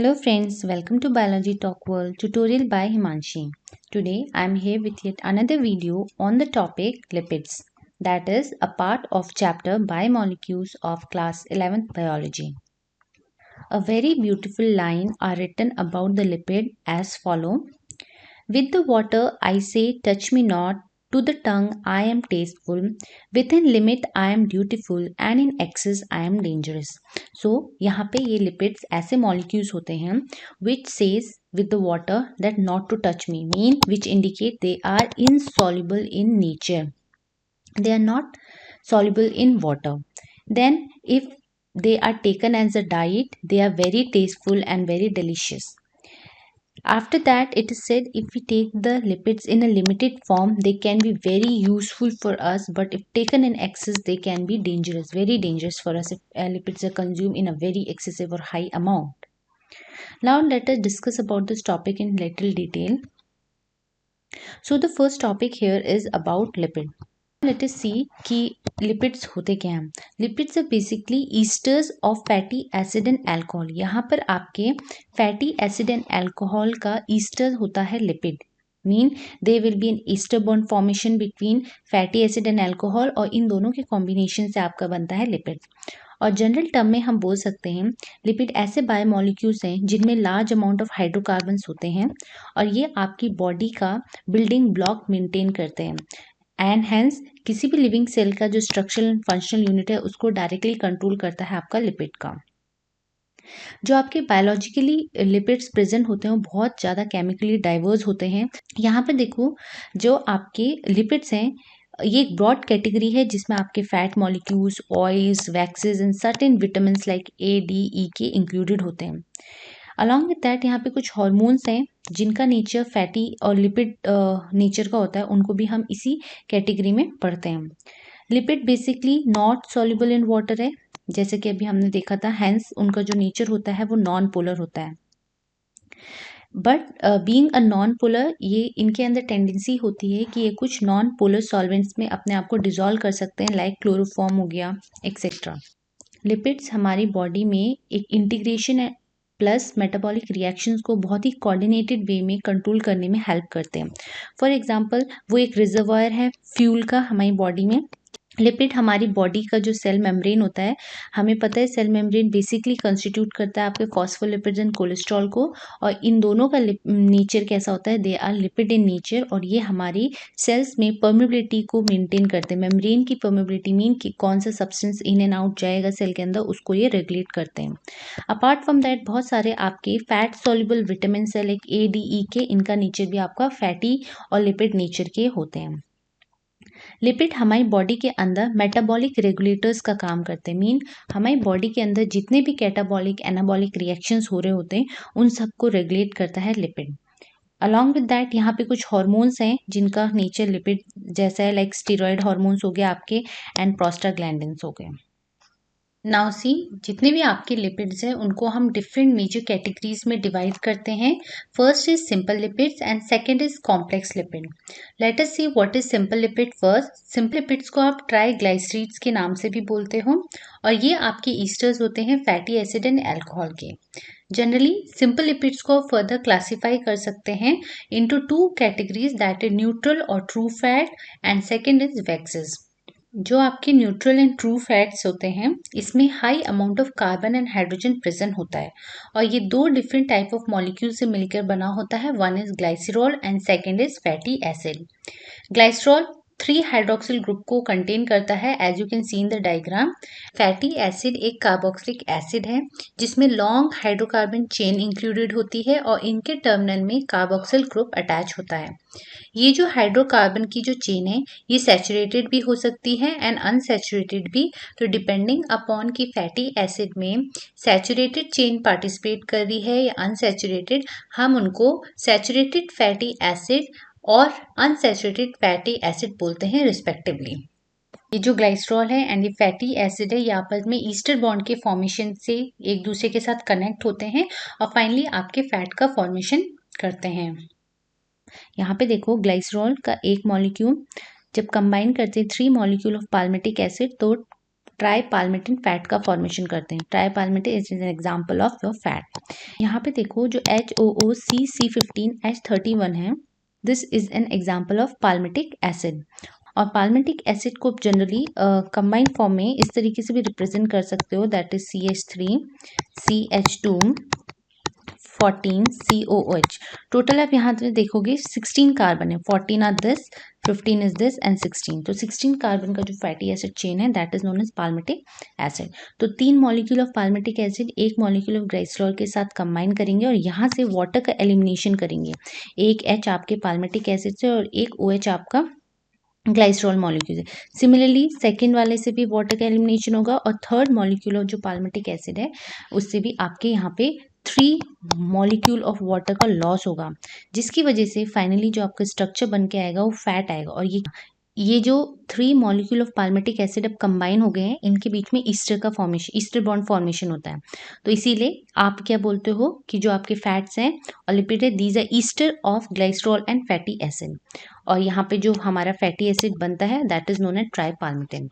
Hello friends, welcome to Biology Talk World tutorial by Himanshi. Today I am here with yet another video on the topic lipids, that is a part of chapter Biomolecules of class 11th biology. A very beautiful line are written about the lipid as follow. With the water I say touch me not, to the tongue I am tasteful, within limit I am dutiful and in excess I am dangerous. So यहाँ पे ये lipids ऐसे molecules होते हैं which says with the water that not to touch me, mean which indicate they are insoluble in nature. They are not soluble in water. Then if they are taken as a diet, they are very tasteful and very delicious. After that, it is said if we take the lipids in a limited form, they can be very useful for us, but if taken in excess, they can be dangerous, very dangerous for us if lipids are consumed in a very excessive or high amount. Now, let us discuss about this topic in little detail. So, the first topic here is about lipid. Let us see कि lipids होते क्या हैं. Lipids are basically esters of fatty acid and alcohol. यहाँ पर आपके fatty acid and alcohol का ester होता है lipid. Mean there will be an ester bond formation between fatty acid and alcohol और इन दोनों के combination से आपका बनता है lipid. और जनरल टर्म में हम बोल सकते हैं लिपिड ऐसे बायोमोलिक्यूल्स हैं जिनमें लार्ज अमाउंट ऑफ हाइड्रोकार्बन्स होते हैं और ये आपकी बॉडी का बिल्डिंग ब्लॉक मेंटेन करते हैं एंड हेंस किसी भी लिविंग सेल का जो स्ट्रक्चरल एंड फंक्शनल यूनिट है उसको डायरेक्टली कंट्रोल करता है आपका लिपिड का. जो आपके बायोलॉजिकली लिपिड्स प्रेजेंट होते हैं वो बहुत ज़्यादा केमिकली डाइवर्स होते हैं. यहाँ पर देखो जो आपके लिपिड्स हैं ये एक ब्रॉड कैटेगरी है जिसमें आपके fat molecules, oils, waxes and certain vitamins like A, D, E के इंक्लूडेड होते हैं. अलॉन्ग विद दैट यहाँ पे कुछ हॉर्मोन्स हैं जिनका नेचर फैटी और लिपिड नेचर का होता है, उनको भी हम इसी कैटेगरी में पढ़ते हैं. Lipid basically not soluble in water है, जैसे कि अभी हमने देखा था, हैंस उनका जो नेचर होता है वो नॉन पोलर होता है. But being a non polar ये इनके अंदर टेंडेंसी होती है कि ये कुछ नॉन पोलर सॉल्वेंट्स में अपने आप को डिजोल्व कर सकते हैं, लाइक क्लोरोफॉर्म हो गया एक्सेट्रा. लिपिड्स हमारी बॉडी में एक इंटीग्रेशन प्लस मेटाबॉलिक रिएक्शंस को बहुत ही कोऑर्डिनेटेड वे में कंट्रोल करने में हेल्प करते हैं. फॉर एग्जांपल वो एक रिजर्वायर है फ्यूल का हमारी बॉडी में. लिपिड हमारी बॉडी का जो सेल मेम्ब्रेन होता है, हमें पता है सेल मेम्ब्रेन बेसिकली कंस्टिट्यूट करता है आपके फॉस्फोलिपिड्स एंड कोलेस्ट्रॉल को, और इन दोनों का नेचर कैसा होता है, they are lipid in nature, और ये हमारी सेल्स में परमेबिलिटी को मेंटेन करते हैं. मेम्ब्रेन की परमेबिलिटी मीन कि कौन सा सब्सटेंस इन एंड आउट जाएगा सेल के अंदर, उसको ये रेगुलेट करते हैं. अपार्ट फ्रॉम दैट बहुत सारे आपके फैट सॉल्युबल विटामिन है लाइक ए, डी, ई के, इनका नेचर भी आपका फैटी और लिपिड नेचर के होते हैं. लिपिड हमारी बॉडी के अंदर मेटाबॉलिक रेगुलेटर्स का काम करते हैं. मीन हमारी बॉडी के अंदर जितने भी कैटाबॉलिक एनाबॉलिक रिएक्शंस हो रहे होते हैं उन सबको रेगुलेट करता है लिपिड. अलॉन्ग विद दैट यहाँ पे कुछ हॉर्मोन्स हैं जिनका नेचर लिपिड जैसा है, लाइक स्टीरॉयड हॉर्मोन्स हो गए आपके एंड प्रोस्टाग्लैंडिन्स हो गए. नाउ सी जितने भी आपके लिपिड्स हैं उनको हम डिफरेंट मेजर कैटेगरीज में डिवाइड करते हैं. First is simple lipids and second is complex lipid. Late us see what is simple lipid first. Simple lipids को आप ट्राइग्लाइसरीड्स के नाम से भी बोलते हो और ये आपके ईस्टर्स होते हैं फैटी एसिड एंड अल्कोहल के. जनरली सिंपल लिपिड्स को फर्दर क्लासीफाई कर सकते हैं into two categories, that is neutral और true fat and second is waxes. जो आपके न्यूट्रल एंड ट्रू फैट्स होते हैं इसमें high amount of carbon and hydrogen present होता है और ये दो डिफरेंट टाइप ऑफ मॉलिक्यूल से मिलकर बना होता है. One is glycerol and second is fatty acid. Glycerol 3 hydroxyl group को कंटेन करता है as you can see in the diagram. Fatty acid एक कार्बोक्सिलिक एसिड है जिसमें लॉन्ग हाइड्रोकार्बन चेन इंक्लूडेड होती है और इनके टर्मिनल में कार्बोक्सिल ग्रुप अटैच होता है. ये जो हाइड्रोकार्बन की जो चेन है ये सैचुरेटेड भी हो सकती है एंड अनसैचुरेटेड भी. तो डिपेंडिंग अपॉन कि फैटी एसिड में सैचुरेटेड चेन पार्टिसिपेट कर रही है या अनसैचुरेटेड, हम उनको सैचुरेटेड फैटी एसिड और अनसैचुरेटेड फैटी एसिड बोलते हैं रिस्पेक्टिवली. ये जो ग्लाइसरॉल है एंड ये फैटी एसिड है ये आपस में ईस्टर बॉन्ड के फॉर्मेशन से एक दूसरे के साथ कनेक्ट होते हैं और फाइनली आपके फैट का फॉर्मेशन करते हैं. यहाँ पे देखो ग्लाइसरॉल का एक मॉलिक्यूल जब कंबाइन करते हैं 3 मॉलिक्यूल ऑफ पाल्मिटिक एसिड तो ट्राई पाल्मिटिन फैट का फॉर्मेशन करते हैं। Tripalmitin is an example of your fat. यहाँ पे देखो जो HOOC C15H31 है, this is an example of palmitic acid. और पाल्मिटिक एसिड को जनरली कंबाइंड फॉर्म में इस तरीके से भी रिप्रेजेंट कर सकते हो, that is CH3 CH2 14 COOH। Total आप यहाँ पे देखोगे 16 कार्बन है, 14 are this, 15 is this and 16। तो 16 कार्बन का जो फैटी एसिड चेन है that is known as palmitic acid. तो 3 molecule of palmitic acid 1 molecule of glycerol के साथ कंबाइन करेंगे और यहाँ से वाटर का एलिमिनेशन करेंगे। एक H आपके पाल्मिटिक एसिड से और एक OH आपका ग्लाइसरॉल मॉलिक्यूल है। सिमिलरली सेकेंड वाले से भी वाटर का एलिमिनेशन होगा और थर्ड मॉलिक्यूल ऑफ जो पाल्मिटिक एसिड है उससे भी आपके यहाँ पे 3 मॉलिक्यूल ऑफ वाटर का लॉस होगा, जिसकी वजह से फाइनली जो आपका स्ट्रक्चर बन के आएगा वो फैट आएगा। और ये जो 3 मॉलिक्यूल ऑफ पाल्मिटिक एसिड अब कंबाइन हो गए हैं, इनके बीच में ईस्टर का फॉर्मेशन, ईस्टर बॉन्ड फॉर्मेशन होता है। तो इसीलिए आप क्या बोलते हो कि जो आपके फैट्स हैं और लिपिड है, these are ester of glycerol and fatty acid. और यहाँ पे जो हमारा फैटी एसिड बनता है that is known as tripalmitin.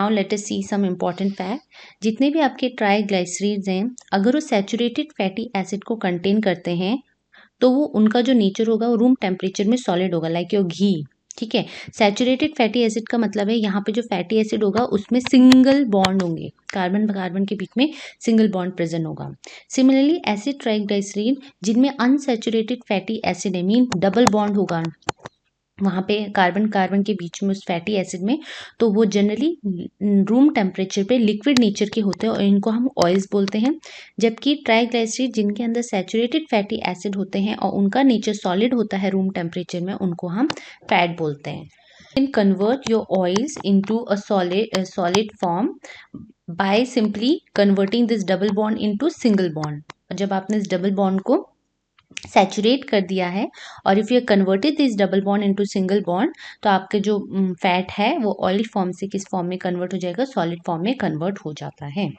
Now let us see some important fact. जितने भी आपके ट्राईग्लाइसरीड्स हैं, अगर वो सैचुरेटेड फैटी एसिड को कंटेन करते हैं तो वो उनका जो नेचर होगा वो रूम टेम्परेचर में सॉलिड होगा, लाइक योर घी। ठीक है, सैचुरेटेड फैटी एसिड का मतलब है यहाँ पे जो फैटी एसिड होगा उसमें सिंगल बॉन्ड होंगे, कार्बन कार्बन के बीच में सिंगल बॉन्ड प्रेजेंट होगा। सिमिलरली एसिड ट्राइग्लिसरीन जिनमें अनसैचुरेटेड फैटी एसिड है, मीन डबल बॉन्ड होगा वहाँ पे कार्बन कार्बन के बीच में उस फैटी एसिड में, तो वो जनरली रूम टेम्परेचर पे लिक्विड नेचर के होते हैं और इनको हम ऑयल्स बोलते हैं। जबकि ट्राइग्लिसरीड जिनके अंदर सैचुरेटेड फैटी एसिड होते हैं और उनका नेचर सॉलिड होता है रूम टेम्परेचर में, उनको हम फैट बोलते हैं। Can convert your oils into a solid form by simply converting this double bond into single bond. जब आपने इस डबल बॉन्ड को सैचुरेट कर दिया है और if you converted this double bond into single bond, तो आपके जो फैट है वो ऑयल फॉर्म से किस फॉर्म में कन्वर्ट हो जाएगा, सॉलिड फॉर्म में कन्वर्ट हो जाता है।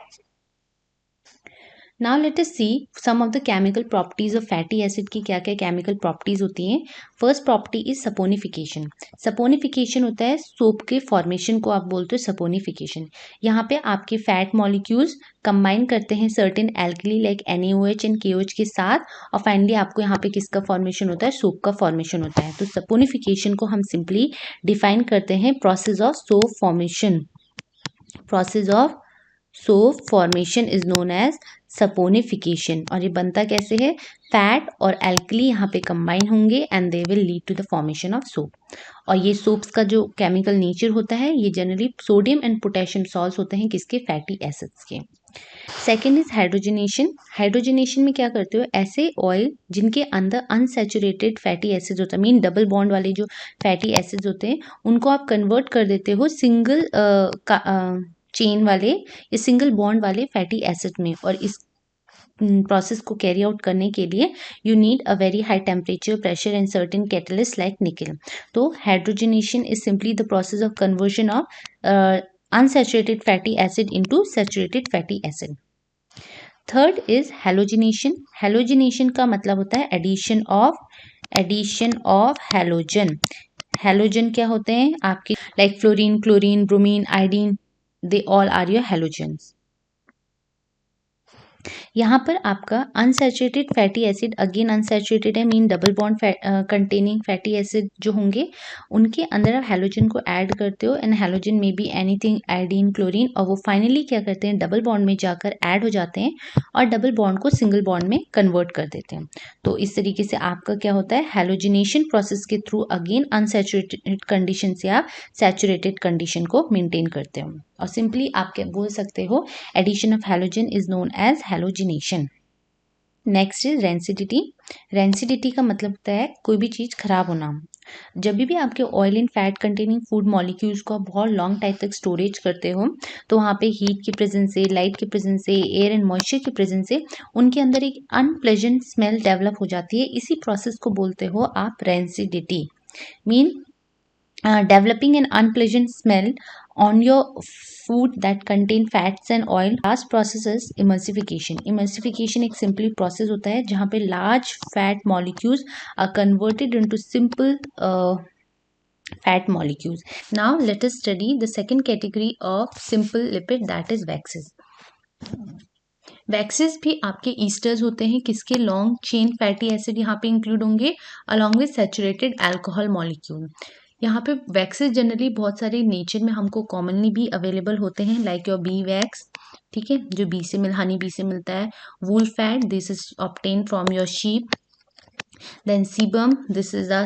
Now let us see some of the chemical properties of fatty acid की क्या क्या केमिकल प्रॉपर्टीज होती हैं। First property is saponification. Saponification होता है सोप के फॉर्मेशन को आप बोलते हो सपोनिफिकेशन। यहाँ पे आपके फैट मॉलिक्यूल्स कंबाइन करते हैं certain alkali like NaOH and KOH के साथ, और फाइनली आपको यहाँ पे किसका फॉर्मेशन होता है, सोप का फॉर्मेशन होता है। तो सपोनिफिकेशन को हम सिंपली डिफाइन करते हैं process of soap formation. Process of soap formation is known as saponification. और ये बनता कैसे है, फैट और एल्कली यहाँ पे कंबाइन होंगे and they will lead to the formation of soap. और ये सोप्स का जो केमिकल नेचर होता है ये generally sodium and potassium salts होते हैं, किसके, फैटी एसिड्स के। Second is hydrogenation. हाइड्रोजनेशन में क्या करते हो, ऐसे ऑयल जिनके अंदर अनसैचुरेटेड फैटी एसिड्स होता है, मीन डबल बॉन्ड वाले जो फैटी एसिड्स होते हैं उनको आप कन्वर्ट कर देते हो सिंगल चेन वाले या सिंगल बॉन्ड वाले फैटी एसिड में। और इस प्रोसेस को कैरी आउट करने के लिए you need a very high temperature, pressure and certain catalyst like निकल। तो hydrogenation is simply the process of conversion of unsaturated fatty acid into saturated fatty acid. Third is halogenation. Halogenation का मतलब होता है addition of halogen. Halogen क्या होते हैं आपके, like fluorine, chlorine, bromine, iodine, they all are your halogens. यहाँ पर आपका unsaturated fatty acid, again unsaturated है, mean double bond containing fatty acid जो होंगे उनके अंदर आप हेलोजन को ऐड करते हो एंड हेलोजन में बी एनीथिंग, आयोडीन, क्लोरीन, और वो फाइनली क्या करते हैं, डबल बॉन्ड में जाकर ऐड हो जाते हैं और डबल बॉन्ड को सिंगल बॉन्ड में कन्वर्ट कर देते हैं। तो इस तरीके से आपका क्या होता है, हेलोजिनेशन प्रोसेस के थ्रू अगेन अनसैचुरेटेड कंडीशन से आप सैचुरेटेड कंडीशन को मेंटेन करते हो। और सिंपली आप क्या बोल सकते हो, addition of halogen is known as halogenation. Next is rancidity. Rancidity का मतलब होता है कोई भी चीज़ खराब होना। जब भी आपके oil and fat containing food molecules को आप बहुत लॉन्ग टाइम तक स्टोरेज करते हो, तो वहाँ पे हीट की प्रेजेंस से, लाइट की प्रेजेंस से, एयर एंड मॉइस्चर की प्रेजेंस से उनके अंदर एक अनप्लेजेंट स्मेल डेवलप हो जाती है। इसी प्रोसेस को बोलते हो आप rancidity. Mean developing an unpleasant smell on your food that contain fats and oil. Last process is emulsification. Emulsification एक simply process होता है जहाँ पे large fat molecules are converted into simple fat molecules. Now let us study the second category of simple lipid, that is waxes. Waxes भी आपके esters होते हैं किसके, लॉन्ग चेन फैटी एसिड यहाँ पे इंक्लूड होंगे along with saturated alcohol molecule. यहाँ पे वैक्सेस जनरली बहुत सारे नेचर में हमको कॉमनली भी अवेलेबल होते हैं, लाइक योर बी वैक्स, ठीक है, जो बी से हनी बी से मिलता है। Wool fat, this is obtain from your sheep. Then sebum, this is a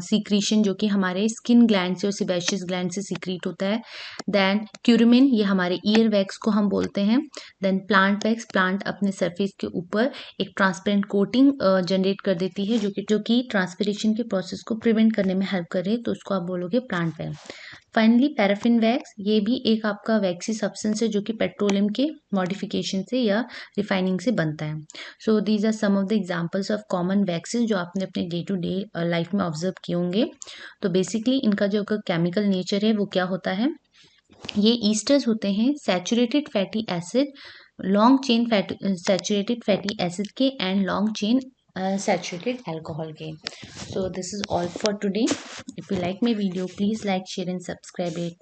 secretion जो कि हमारे स्किन ग्लैंड से और सिबेशियस ग्लैंड से सीक्रीट होता है। देन क्यूरमिन, ये हमारे ईयर वैक्स को हम बोलते हैं। देन प्लांट वैक्स, प्लांट अपने सरफेस के ऊपर एक ट्रांसपेरेंट कोटिंग जनरेट कर देती है जो कि ट्रांसपिरेशन के प्रोसेस को प्रिवेंट करने में हेल्प कर रही है, तो उसको आप बोलोगे plant wax. Finally paraffin wax, ये भी एक आपका वैक्सी सब्सटेंस है जो कि पेट्रोलियम के मॉडिफिकेशन से या रिफाइनिंग से बनता है। So these are some of the examples of common waxes जो आपने अपने डे टू डे लाइफ में ऑब्जर्व किए होंगे। तो बेसिकली इनका जो केमिकल नेचर है वो क्या होता है, ये ईस्टर्स होते हैं saturated fatty acid, long chain saturated fatty acid के and long chain saturated alcohol के. So this is all for today. If you like my video, please like, share and subscribe it.